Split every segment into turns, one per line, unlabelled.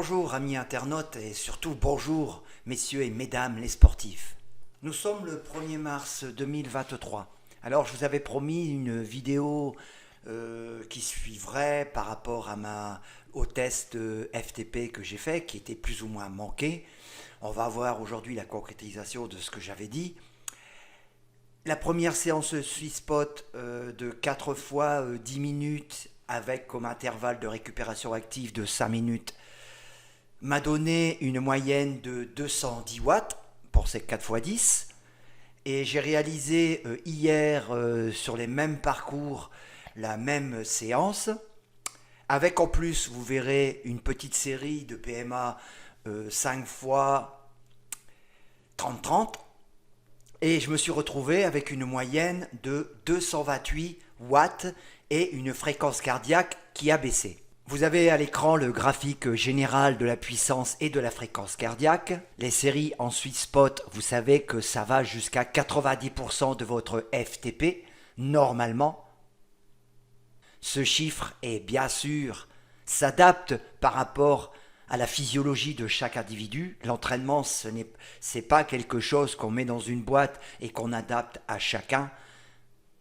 Bonjour amis internautes et surtout bonjour messieurs et mesdames les sportifs. Nous sommes le 1er mars 2023. Alors je vous avais promis une vidéo qui suivrait par rapport au test FTP que j'ai fait, qui était plus ou moins manqué. On va voir aujourd'hui la concrétisation de ce que j'avais dit. La première séance Sweet Spot de 4 fois 10 minutes avec comme intervalle de récupération active de 5 minutes m'a donné une moyenne de 210 watts pour ces 4 fois 10. Et j'ai réalisé hier sur les mêmes parcours la même séance. Avec en plus, vous verrez une petite série de PMA 5 fois 30-30. Et je me suis retrouvé avec une moyenne de 228 watts et une fréquence cardiaque qui a baissé. Vous avez à l'écran le graphique général de la puissance et de la fréquence cardiaque. Les séries en sweet spot, vous savez que ça va jusqu'à 90% de votre FTP, normalement. Ce chiffre est bien sûr, s'adapte par rapport à la physiologie de chaque individu. L'entraînement, c'est pas quelque chose qu'on met dans une boîte et qu'on adapte à chacun.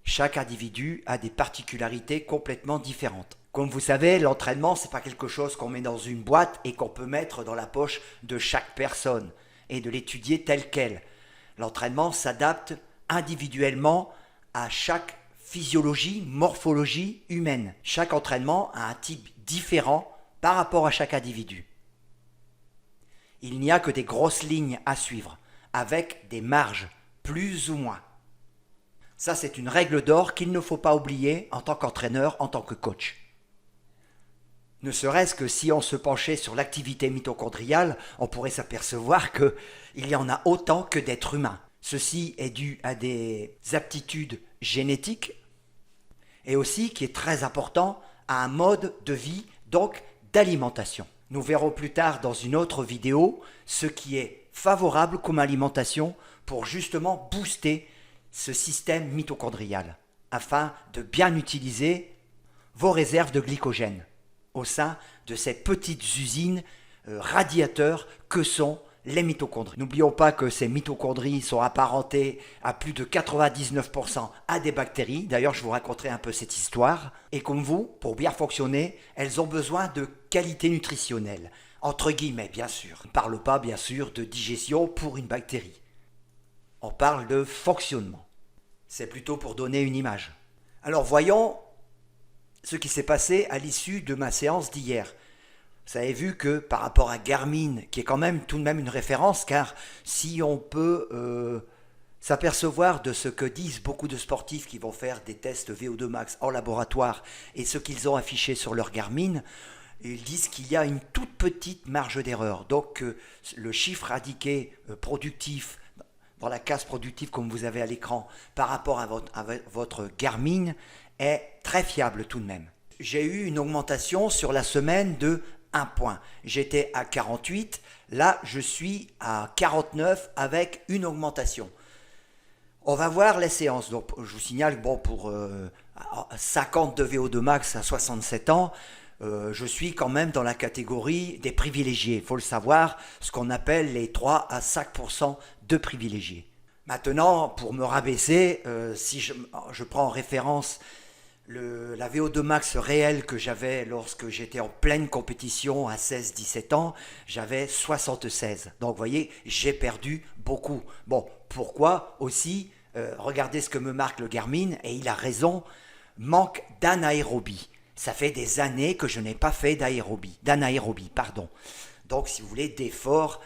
Chaque individu a des particularités complètement différentes. Comme vous savez, l'entraînement, c'est pas quelque chose qu'on met dans une boîte et qu'on peut mettre dans la poche de chaque personne et de l'étudier tel quel. L'entraînement s'adapte individuellement à chaque physiologie, morphologie humaine. Chaque entraînement a un type différent par rapport à chaque individu. Il n'y a que des grosses lignes à suivre, avec des marges, plus ou moins. Ça, c'est une règle d'or qu'il ne faut pas oublier en tant qu'entraîneur, en tant que coach. Ne serait-ce que si on se penchait sur l'activité mitochondriale, on pourrait s'apercevoir qu'il y en a autant que d'êtres humains. Ceci est dû à des aptitudes génétiques et aussi, qui est très important, à un mode de vie, donc d'alimentation. Nous verrons plus tard dans une autre vidéo ce qui est favorable comme alimentation pour justement booster ce système mitochondrial afin de bien utiliser vos réserves de glycogène au sein de ces petites usines radiateurs que sont les mitochondries. N'oublions pas que ces mitochondries sont apparentées à plus de 99% à des bactéries. D'ailleurs, je vous raconterai un peu cette histoire. Et comme vous, pour bien fonctionner, elles ont besoin de qualité nutritionnelle. Entre guillemets, bien sûr. On ne parle pas, bien sûr, de digestion pour une bactérie. On parle de fonctionnement. C'est plutôt pour donner une image. Alors, voyons ce qui s'est passé à l'issue de ma séance d'hier. Vous avez vu que par rapport à Garmin, qui est quand même tout de même une référence, car si on peut s'apercevoir de ce que disent beaucoup de sportifs qui vont faire des tests VO2 max en laboratoire et ce qu'ils ont affiché sur leur Garmin, ils disent qu'il y a une toute petite marge d'erreur. Donc le chiffre indiqué productif dans la case productive comme vous avez à l'écran par rapport à votre Garmin est très fiable tout de même. J'ai eu une augmentation sur la semaine de 1 point. J'étais à 48, là je suis à 49 avec une augmentation. On va voir les séances. Donc je vous signale que bon, pour 50 de VO2 max à 67 ans, je suis quand même dans la catégorie des privilégiés. Il faut le savoir, ce qu'on appelle les 3 à 5% de privilégiés. Maintenant, pour me rabaisser, si je prends en référence la VO2 max réelle que j'avais lorsque j'étais en pleine compétition à 16-17 ans, j'avais 76. Donc vous voyez, j'ai perdu beaucoup. Bon, pourquoi aussi, regardez ce que me marque le Garmin, et il a raison, manque d'anaérobie. Ça fait des années que je n'ai pas fait d'anaérobie, pardon. Donc si vous voulez, d'efforts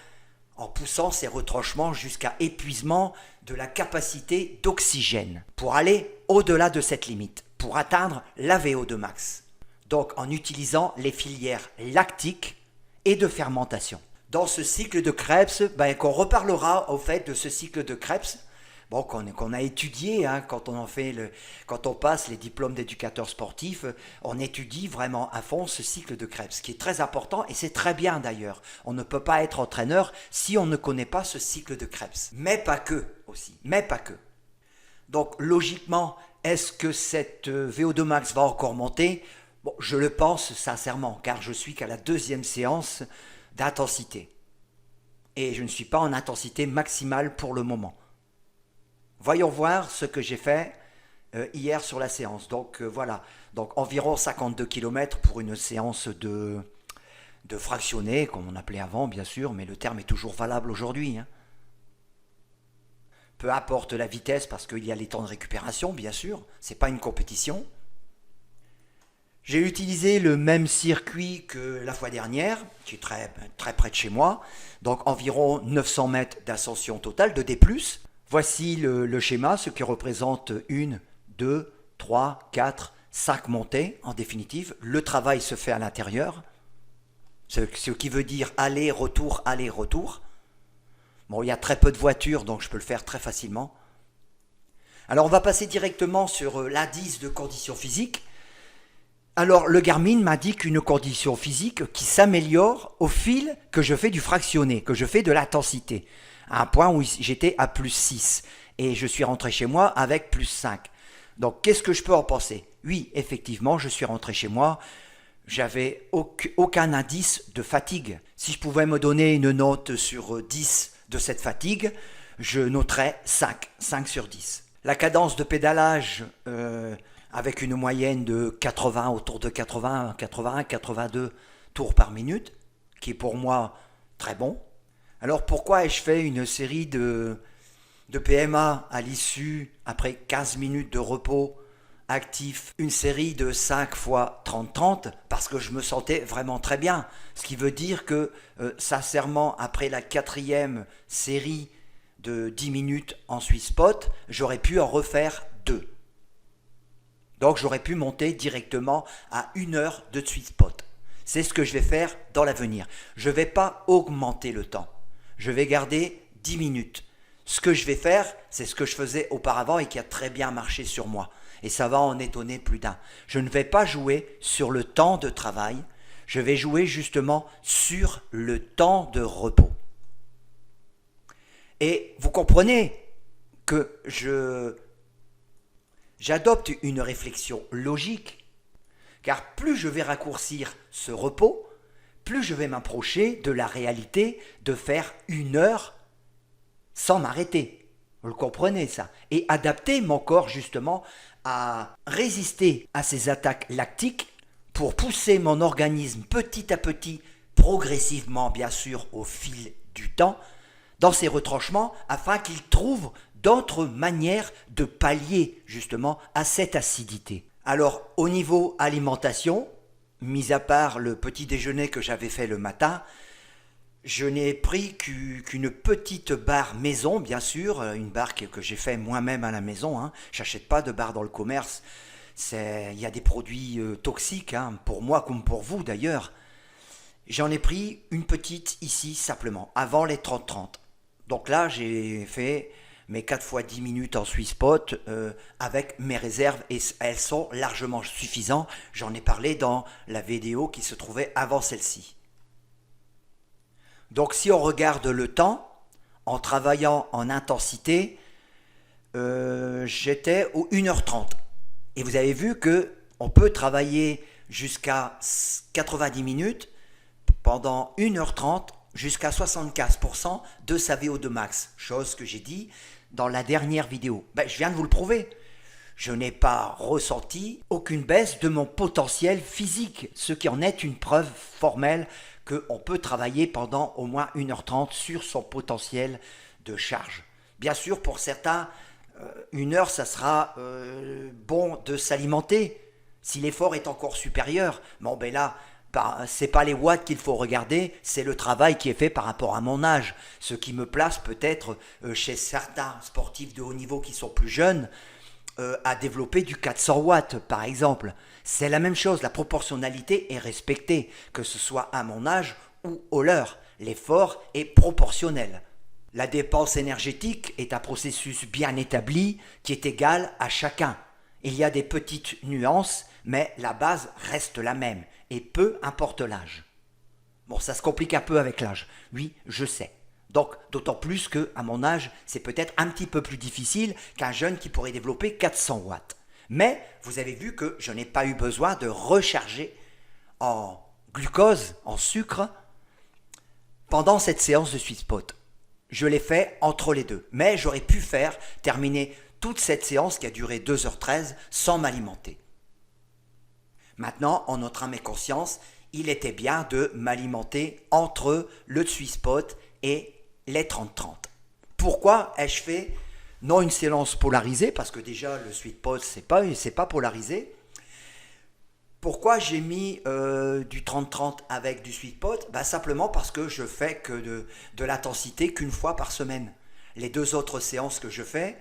en poussant ces retranchements jusqu'à épuisement de la capacité d'oxygène pour aller au-delà de cette limite, pour atteindre la VO2 max. Donc en utilisant les filières lactiques et de fermentation. Dans ce cycle de Krebs, qu'on reparlera au fait de ce cycle de Krebs, bon, qu'on a étudié quand on passe les diplômes d'éducateur sportif, on étudie vraiment à fond ce cycle de Krebs, qui est très important et c'est très bien d'ailleurs. On ne peut pas être entraîneur si on ne connaît pas ce cycle de Krebs. Mais pas que aussi, mais pas que. Donc logiquement, est-ce que cette VO2 max va encore monter? Bon, je le pense sincèrement, car je suis qu'à la deuxième séance d'intensité. Et je ne suis pas en intensité maximale pour le moment. Voyons voir ce que j'ai fait hier sur la séance. Donc voilà, donc environ 52 km pour une séance de fractionné, comme on appelait avant bien sûr, mais le terme est toujours valable aujourd'hui. Hein. Peu importe la vitesse, parce qu'il y a les temps de récupération, bien sûr, c'est pas une compétition. J'ai utilisé le même circuit que la fois dernière, qui est très, très près de chez moi, donc environ 900 mètres d'ascension totale de D+. Voici le schéma, ce qui représente 1, 2, 3, 4, 5 montées en définitive. Le travail se fait à l'intérieur, ce qui veut dire aller-retour, aller-retour. Bon, il y a très peu de voitures, donc je peux le faire très facilement. Alors on va passer directement sur l'indice de condition physique. Alors le Garmin m'indique une condition physique qui s'améliore au fil que je fais du fractionné, que je fais de l'intensité, à un point où j'étais à plus 6 et je suis rentré chez moi avec plus 5. Donc qu'est-ce que je peux en penser? Oui, effectivement, je suis rentré chez moi, j'avais aucun indice de fatigue. Si je pouvais me donner une note sur 10 de cette fatigue, je noterais 5 sur 10. La cadence de pédalage avec une moyenne de 80, autour de 80, 81, 82 tours par minute, qui est pour moi très bon. Alors pourquoi ai-je fait une série de PMA à l'issue, après 15 minutes de repos actif, une série de 5 fois 30-30, parce que je me sentais vraiment très bien. Ce qui veut dire que, sincèrement, après la 4e série de 10 minutes en sweet spot, j'aurais pu en refaire 2. Donc j'aurais pu monter directement à 1 heure de sweet spot. C'est ce que je vais faire dans l'avenir. Je ne vais pas augmenter le temps. Je vais garder 10 minutes. Ce que je vais faire, c'est ce que je faisais auparavant et qui a très bien marché sur moi. Et ça va en étonner plus d'un. Je ne vais pas jouer sur le temps de travail, je vais jouer justement sur le temps de repos. Et vous comprenez que j'adopte une réflexion logique, car plus je vais raccourcir ce repos, plus je vais m'approcher de la réalité de faire 1 heure sans m'arrêter. Vous le comprenez ça? Et adapter mon corps justement à résister à ces attaques lactiques pour pousser mon organisme petit à petit, progressivement bien sûr au fil du temps, dans ses retranchements afin qu'il trouve d'autres manières de pallier justement à cette acidité. Alors au niveau alimentation, mis à part le petit déjeuner que j'avais fait le matin, je n'ai pris qu'une petite barre maison, bien sûr, une barre que j'ai fait moi-même à la maison. Hein. Je n'achète pas de barre dans le commerce. Il y a des produits toxiques, hein, pour moi comme pour vous d'ailleurs. J'en ai pris une petite ici simplement, avant les 30-30. Donc là, j'ai fait mes 4 fois 10 minutes en sweet spot avec mes réserves et elles sont largement suffisantes. J'en ai parlé dans la vidéo qui se trouvait avant celle-ci. Donc si on regarde le temps, en travaillant en intensité, j'étais aux 1h30. Et vous avez vu qu'on peut travailler jusqu'à 90 minutes pendant 1h30 jusqu'à 75% de sa VO2 max. Chose que j'ai dit dans la dernière vidéo. Je viens de vous le prouver. Je n'ai pas ressenti aucune baisse de mon potentiel physique, ce qui en est une preuve formelle qu'on peut travailler pendant au moins 1h30 sur son potentiel de charge. Bien sûr, pour certains, 1 heure, ça sera bon de s'alimenter. Si l'effort est encore supérieur, bon ben là, c'est pas les watts qu'il faut regarder, c'est le travail qui est fait par rapport à mon âge. Ce qui me place peut-être chez certains sportifs de haut niveau qui sont plus jeunes, à développer du 400 watts par exemple. C'est la même chose, la proportionnalité est respectée, que ce soit à mon âge ou au leur. L'effort est proportionnel. La dépense énergétique est un processus bien établi qui est égal à chacun. Il y a des petites nuances, mais la base reste la même, et peu importe l'âge. Bon, ça se complique un peu avec l'âge, oui, je sais. Donc, d'autant plus qu'à mon âge, c'est peut-être un petit peu plus difficile qu'un jeune qui pourrait développer 400 watts. Mais vous avez vu que je n'ai pas eu besoin de recharger en glucose, en sucre, pendant cette séance de sweet spot. Je l'ai fait entre les deux, mais j'aurais pu terminer toute cette séance qui a duré 2h13 sans m'alimenter. Maintenant, en notre âme et conscience, il était bien de m'alimenter entre le sweet spot et les 30-30. Pourquoi ai-je fait non une séance polarisée, parce que déjà le sweet spot c'est pas polarisé. Pourquoi j'ai mis du 30-30 avec du sweet spot? Simplement parce que je fais que de l'intensité qu'une fois par semaine. Les 2 autres séances que je fais,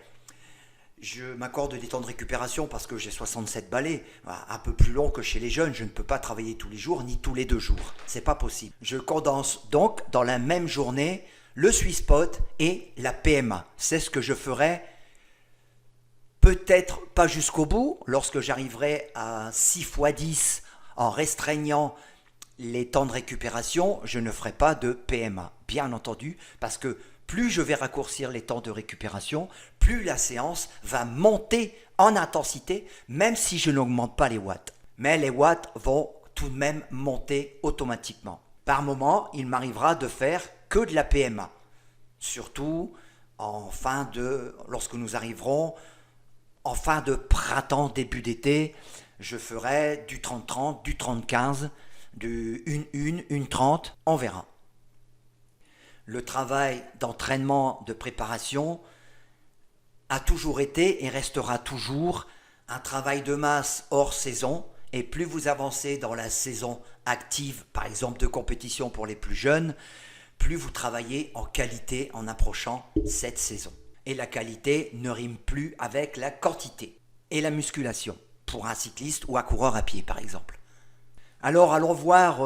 je m'accorde des temps de récupération parce que j'ai 67 balais, un peu plus long que chez les jeunes. Je ne peux pas travailler tous les jours ni tous les 2 jours. C'est pas possible. Je condense donc dans la même journée le sweet spot et la PMA. C'est ce que je ferai. Peut-être pas jusqu'au bout, lorsque j'arriverai à 6 x 10 en restreignant les temps de récupération, je ne ferai pas de PMA, bien entendu, parce que plus je vais raccourcir les temps de récupération, plus la séance va monter en intensité, même si je n'augmente pas les watts. Mais les watts vont tout de même monter automatiquement. Par moment, il m'arrivera de faire que de la PMA, surtout lorsque nous arriverons en fin de printemps, début d'été, je ferai du 30-30, du 30-15, du 1-1, 1-30, on verra. Le travail d'entraînement, de préparation a toujours été et restera toujours un travail de masse hors saison. Et plus vous avancez dans la saison active, par exemple de compétition pour les plus jeunes, plus vous travaillez en qualité en approchant cette saison. Et la qualité ne rime plus avec la quantité et la musculation, pour un cycliste ou un coureur à pied par exemple. Alors allons voir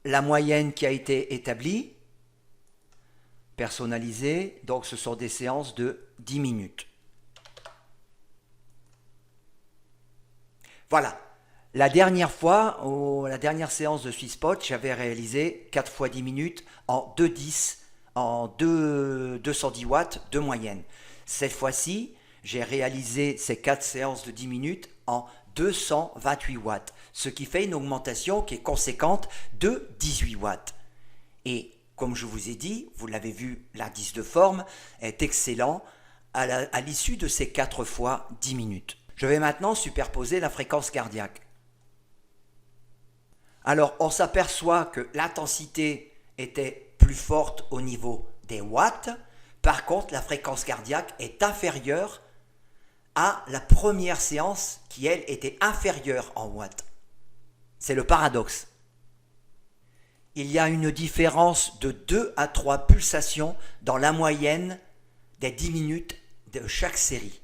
la moyenne qui a été établie, personnalisée, donc ce sont des séances de 10 minutes. Voilà, la dernière fois, la dernière séance de sweet spot, j'avais réalisé 4 x 10 minutes en 2-10, en 210 watts de moyenne. Cette fois-ci, j'ai réalisé ces 4 séances de 10 minutes en 228 watts, ce qui fait une augmentation qui est conséquente de 18 watts. Et comme je vous ai dit, vous l'avez vu, l'indice de forme est excellent à l'issue de ces 4 fois 10 minutes. Je vais maintenant superposer la fréquence cardiaque. Alors, on s'aperçoit que l'intensité était plus forte au niveau des watts. Par contre, la fréquence cardiaque est inférieure à la première séance qui, elle, était inférieure en watts. C'est le paradoxe. Il y a une différence de 2 à 3 pulsations dans la moyenne des 10 minutes de chaque série.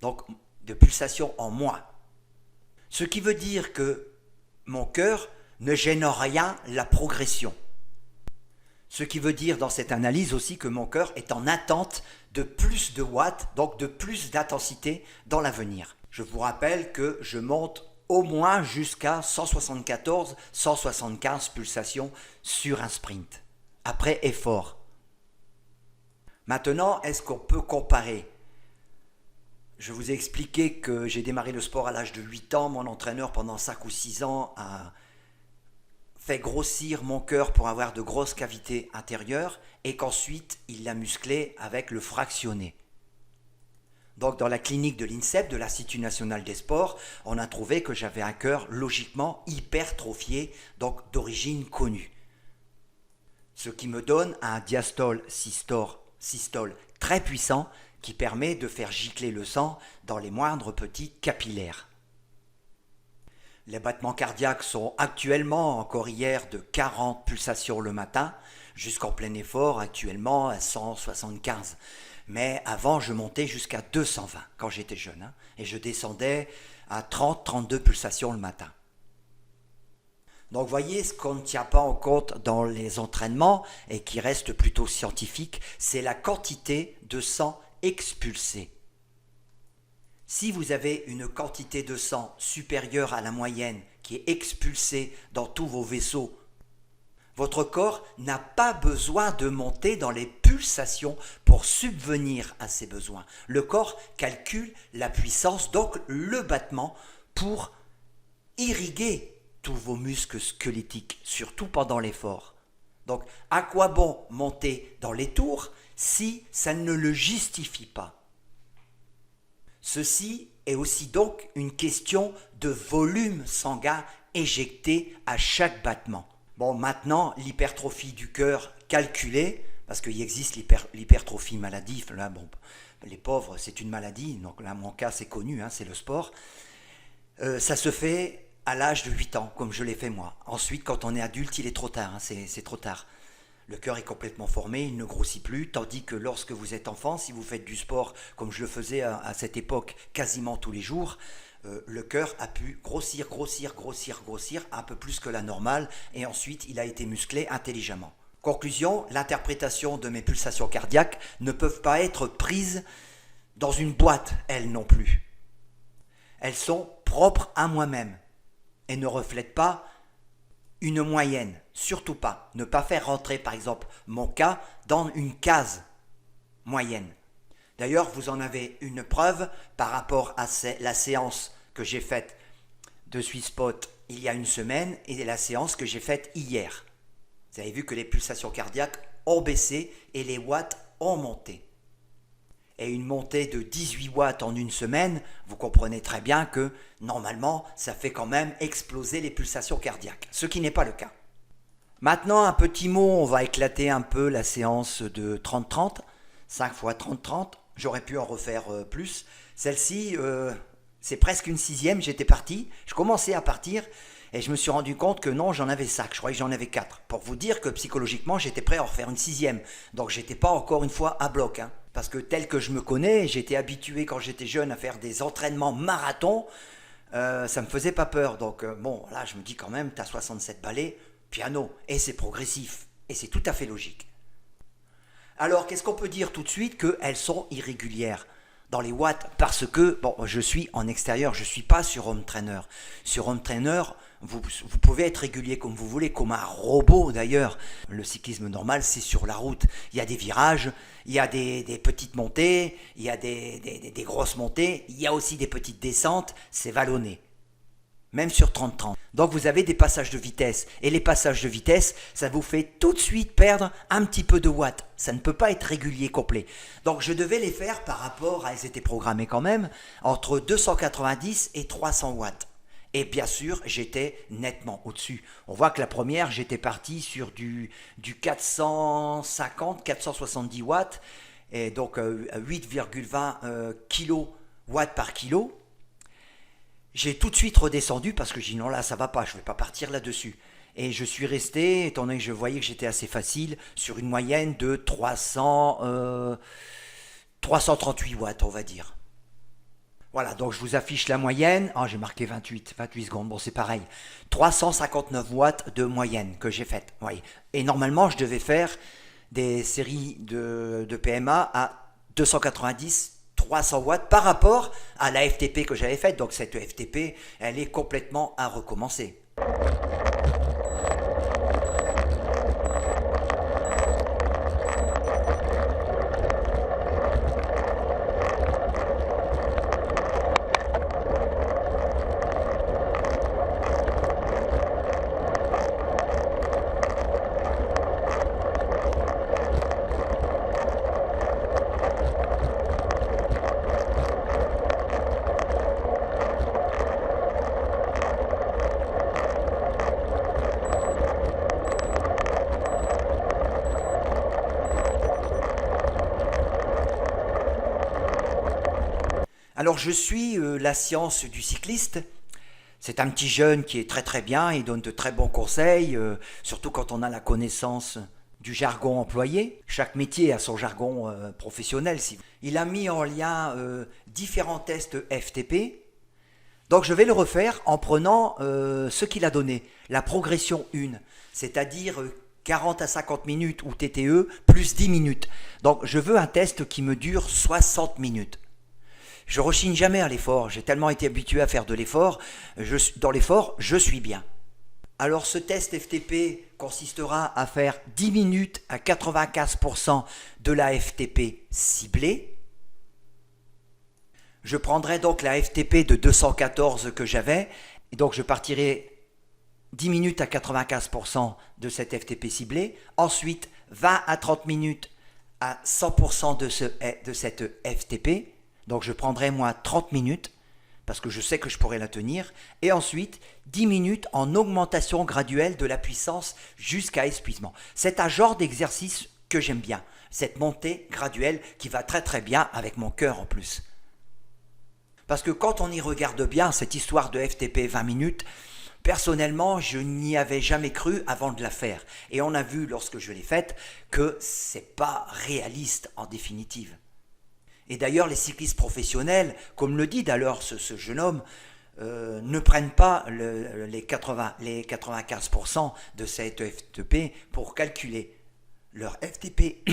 Donc, de pulsations en moins. Ce qui veut dire que mon cœur ne gêne en rien la progression. Ce qui veut dire dans cette analyse aussi que mon cœur est en attente de plus de watts, donc de plus d'intensité dans l'avenir. Je vous rappelle que je monte au moins jusqu'à 174-175 pulsations sur un sprint, après effort. Maintenant, est-ce qu'on peut comparer? Je vous ai expliqué que j'ai démarré le sport à l'âge de 8 ans, mon entraîneur pendant 5 ou 6 ans a fait grossir mon cœur pour avoir de grosses cavités intérieures et qu'ensuite il l'a musclé avec le fractionné. Donc dans la clinique de l'INSEP, de l'Institut National des Sports, on a trouvé que j'avais un cœur logiquement hypertrophié, donc d'origine connue. Ce qui me donne un diastole-systole très puissant qui permet de faire gicler le sang dans les moindres petits capillaires. Les battements cardiaques sont actuellement, encore hier, de 40 pulsations le matin, jusqu'en plein effort, actuellement à 175. Mais avant, je montais jusqu'à 220 quand j'étais jeune, et je descendais à 30-32 pulsations le matin. Donc voyez, ce qu'on ne tient pas en compte dans les entraînements, et qui reste plutôt scientifique, c'est la quantité de sang expulsé. Si vous avez une quantité de sang supérieure à la moyenne qui est expulsée dans tous vos vaisseaux, votre corps n'a pas besoin de monter dans les pulsations pour subvenir à ses besoins. Le corps calcule la puissance, donc le battement, pour irriguer tous vos muscles squelettiques, surtout pendant l'effort. Donc, à quoi bon monter dans les tours si ça ne le justifie pas? Ceci est aussi donc une question de volume sanguin éjecté à chaque battement. Bon, maintenant, l'hypertrophie du cœur calculée, parce qu'il existe l'hypertrophie maladive, là, bon, les pauvres, c'est une maladie, donc là, mon cas, c'est connu, hein, c'est le sport. Ça se fait à l'âge de 8 ans, comme je l'ai fait moi. Ensuite, quand on est adulte, il est trop tard, hein, c'est trop tard. Le cœur est complètement formé, il ne grossit plus, tandis que lorsque vous êtes enfant, si vous faites du sport, comme je le faisais à cette époque quasiment tous les jours, le cœur a pu grossir, un peu plus que la normale, et ensuite il a été musclé intelligemment. Conclusion, l'interprétation de mes pulsations cardiaques ne peuvent pas être prises dans une boîte, elles non plus. Elles sont propres à moi-même et ne reflètent pas une moyenne, surtout pas. Ne pas faire rentrer par exemple mon cas dans une case moyenne. D'ailleurs, vous en avez une preuve par rapport à la séance que j'ai faite de SweetSpot il y a une semaine et la séance que j'ai faite hier. Vous avez vu que les pulsations cardiaques ont baissé et les watts ont monté. Et une montée de 18 watts en une semaine, vous comprenez très bien que normalement, ça fait quand même exploser les pulsations cardiaques, ce qui n'est pas le cas. Maintenant, un petit mot, on va éclater un peu la séance de 30-30, 5 x 30-30, j'aurais pu en refaire plus. Celle-ci, c'est presque une sixième, j'étais parti, je commençais à partir et je me suis rendu compte que non, j'en avais 5, je croyais que j'en avais 4. Pour vous dire que psychologiquement, j'étais prêt à en refaire une sixième, donc j'étais pas encore une fois à bloc, hein. Parce que tel que je me connais, j'étais habitué quand j'étais jeune à faire des entraînements marathons, ça me faisait pas peur. Donc bon, là je me dis quand même, t'as 67 balais, piano, et c'est progressif, et c'est tout à fait logique. Alors qu'est-ce qu'on peut dire tout de suite? Qu'elles sont irrégulières dans les watts, parce que, bon, je suis en extérieur, je ne suis pas sur Home Trainer. Sur Home Trainer, vous pouvez être régulier comme vous voulez, comme un robot d'ailleurs. Le cyclisme normal, c'est sur la route. Il y a des virages, il y a des petites montées, il y a des grosses montées, il y a aussi des petites descentes, c'est vallonné. Même sur 30-30. Donc vous avez des passages de vitesse. Et les passages de vitesse, ça vous fait tout de suite perdre un petit peu de watts. Ça ne peut pas être régulier complet. Donc je devais les faire par rapport à, elles étaient programmées quand même, entre 290 et 300 watts. Et bien sûr, j'étais nettement au-dessus. On voit que la première, j'étais parti sur du 450, 470 watts. Et donc 8,20 kilowatts par kilo. J'ai tout de suite redescendu parce que j'ai dit non là ça va pas, je ne vais pas partir là-dessus. Et je suis resté, étant donné que je voyais que j'étais assez facile, sur une moyenne de 338 watts on va dire. Voilà, donc je vous affiche la moyenne. Ah, j'ai marqué 28 secondes, bon c'est pareil. 359 watts de moyenne que j'ai faite. Oui. Et normalement je devais faire des séries de PMA à 290 300 watts par rapport à la FTP que j'avais faite. Donc cette FTP, elle est complètement à recommencer. Alors je suis la science du cycliste. C'est un petit jeune qui est très très bien, il donne de très bons conseils, surtout quand on a la connaissance du jargon employé. Chaque métier a son jargon professionnel. Il a mis en lien différents tests FTP. Donc je vais le refaire en prenant ce qu'il a donné, la progression 1, c'est-à-dire 40 à 50 minutes ou TTE plus 10 minutes. Donc je veux un test qui me dure 60 minutes. Je rechigne jamais à l'effort, j'ai tellement été habitué à faire de l'effort, dans l'effort, je suis bien. Alors ce test FTP consistera à faire 10 minutes à 95% de la FTP ciblée. Je prendrai donc la FTP de 214 que j'avais, et donc je partirai 10 minutes à 95% de cet FTP ciblé, ensuite 20 à 30 minutes à 100% de cette FTP, donc je prendrai moi 30 minutes, parce que je sais que je pourrais la tenir, et ensuite 10 minutes en augmentation graduelle de la puissance jusqu'à épuisement. C'est un genre d'exercice que j'aime bien, cette montée graduelle qui va très très bien avec mon cœur en plus. Parce que quand on y regarde bien, cette histoire de FTP 20 minutes, personnellement, je n'y avais jamais cru avant de la faire. Et on a vu lorsque je l'ai faite que c'est pas réaliste en définitive. Et d'ailleurs, les cyclistes professionnels, comme le dit d'ailleurs ce jeune homme, ne prennent pas les 95% de cette FTP pour calculer leur FTP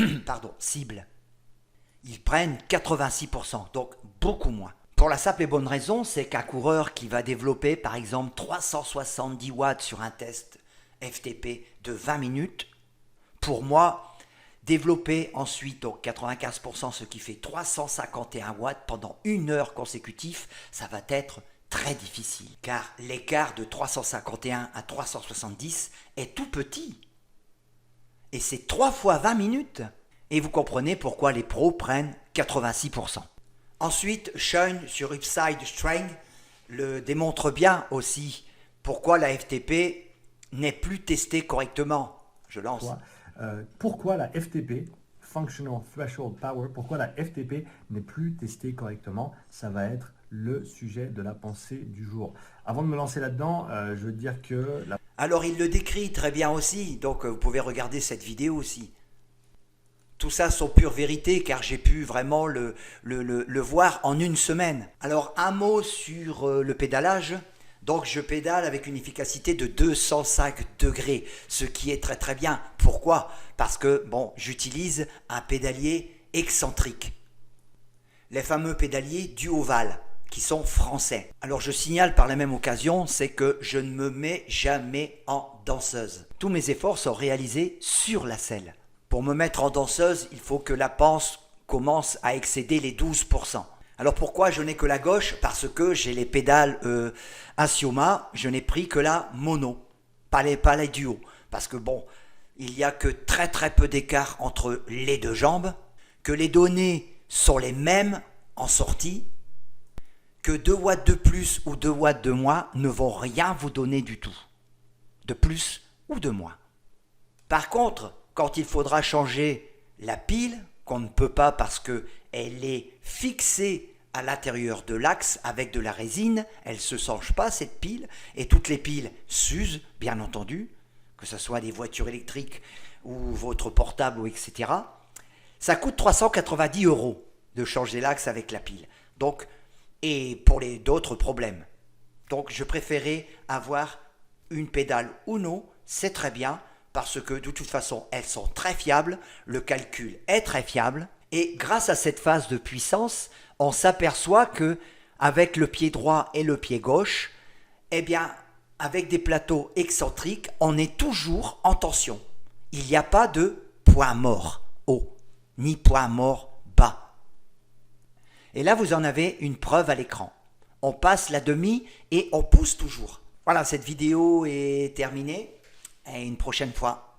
cible. Ils prennent 86%, donc beaucoup moins. Pour la simple et bonne raison, c'est qu'un coureur qui va développer par exemple 370 watts sur un test FTP de 20 minutes, pour moi, développer ensuite donc 95%, ce qui fait 351 watts pendant 1 heure consécutive, ça va être très difficile. Car l'écart de 351 à 370 est tout petit. Et c'est 3 fois 20 minutes. Et vous comprenez pourquoi les pros prennent 86%. Ensuite, Sean sur Upside Strength le démontre bien aussi pourquoi la FTP n'est plus testée correctement. Je lance.
Pourquoi la FTP, Functional Threshold Power, pourquoi la FTP n'est plus testée correctement? Ça va être le sujet de la pensée du jour. Avant de me lancer là-dedans, je veux dire que...
Alors il le décrit très bien aussi, donc vous pouvez regarder cette vidéo aussi. Tout ça sont pure vérité car j'ai pu vraiment le voir en 1 semaine. Alors un mot sur le pédalage. Donc je pédale avec une efficacité de 205 degrés, ce qui est très très bien. Pourquoi? Parce que j'utilise un pédalier excentrique. Les fameux pédaliers Duoval, qui sont français. Alors je signale par la même occasion, c'est que je ne me mets jamais en danseuse. Tous mes efforts sont réalisés sur la selle. Pour me mettre en danseuse, il faut que la pente commence à excéder les 12%. Alors pourquoi je n'ai que la gauche? Parce que j'ai les pédales Asioma, je n'ai pris que la mono, pas les duos. Parce que il n'y a que très très peu d'écart entre les deux jambes, que les données sont les mêmes en sortie, que 2 watts de plus ou 2 watts de moins ne vont rien vous donner du tout, de plus ou de moins. Par contre, quand il faudra changer la pile, qu'on ne peut pas parce qu'elle est fixée à l'intérieur de l'axe avec de la résine, elle ne se change pas cette pile, et toutes les piles s'usent, bien entendu, que ce soit des voitures électriques ou votre portable, etc. Ça coûte 390 € de changer l'axe avec la pile. Donc, et pour d'autres problèmes. Donc je préférais avoir une pédale Uno, c'est très bien, parce que de toute façon, elles sont très fiables, le calcul est très fiable, et grâce à cette phase de puissance, on s'aperçoit que avec le pied droit et le pied gauche, avec des plateaux excentriques, on est toujours en tension. Il n'y a pas de point mort haut, ni point mort bas. Et là, vous en avez une preuve à l'écran. On passe la demi et on pousse toujours. Voilà, cette vidéo est terminée. Et une prochaine fois.